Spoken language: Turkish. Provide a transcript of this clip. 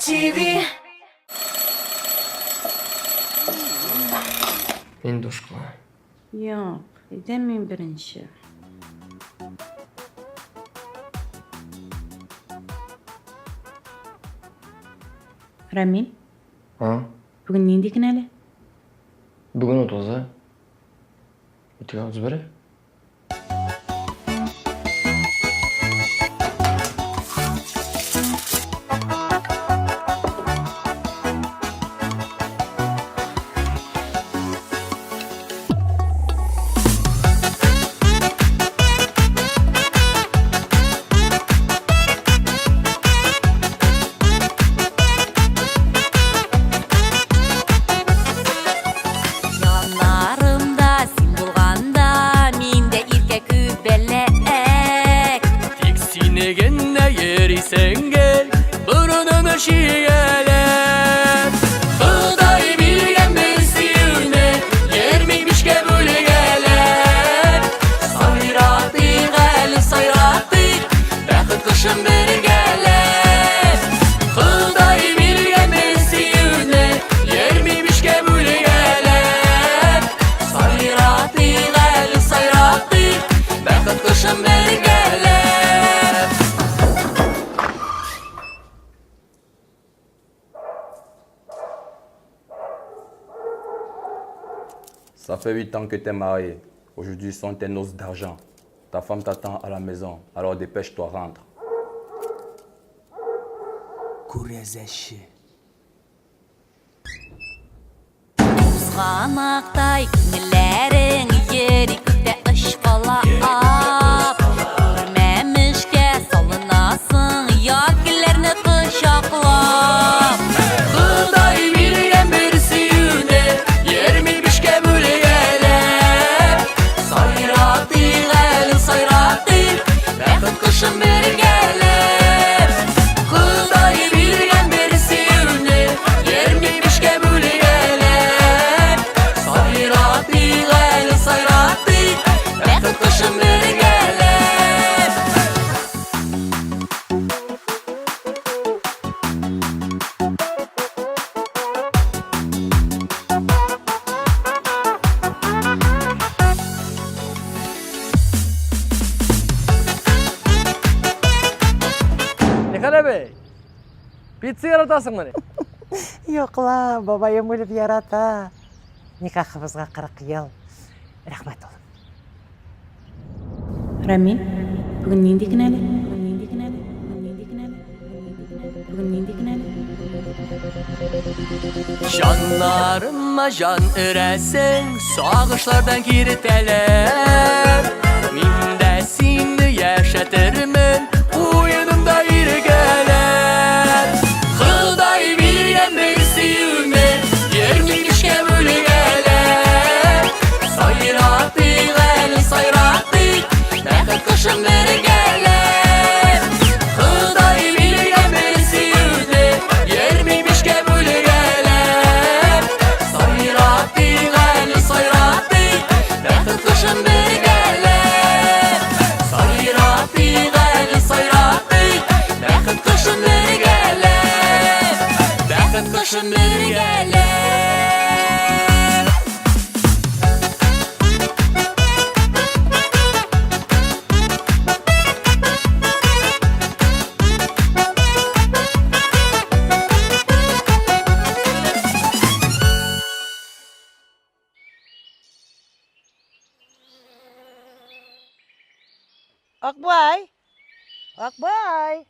TV. Beni duşkula. Yok, edemeyim birinci. Ramin, Ha? bugün neyindekin hele? Bugün 30'a. Ötüge 31'e. Yanlarımda sen bulganda minde irke kübelek. Tiksinegenne yerisen gel, burnunu şiyeler. Hıday bilgen besiyune, yermiymiş kebule geler. Sayratı gel sayratı, bakıt kışın beri geler. Hıday bilgen besiyune, yermiymiş kebule geler. Sayratı gel sayratı, bakıt kışın beri geler. Ça fait 8 ans que t'es marié. Aujourd'hui sont tes noces d'argent. Ta femme t'attend à la maison. Alors dépêche-toi, rentre. Kurezeşi. Uzganaqtay күңелләрең йөри күктә ышкалап. Күрмәмешкә салынасың ягыларны кочаклап. Hıday bilgen besiyune, yermiymiş kebule geler. Sayratı gel sayratı, bakıt kışın beri geler. Hıday bilgen besiyune, yermiymiş kebule geler. Sayratı gel sayratı, bakıt kışın beri geler. Nikale Bey, bir sigara atasın beni. Yok la, babayım ölüp yarata. Nikahımızga 40 yıl. Rahmet olun. Ramin, bugün neyindekin hele? Bugün neyindekin hele? Canlarıma can üresen, sağışlardan giriteler. Mindesini yaşatırmın, uyunumda iri geler. Hıday bilgen besiyune, yermiymiş kebule geler. Sayratı gel sayratı, bakıt kışın beri geler. Hıday bilgen besiyune, yermiymiş kebule geler. Sayratı gel sayratı, bakıt kışın beri geler. Sayratı gel sayratı, bakıt kışın beri geler. Bakıt kışın beri geler. Akbay. Akbay.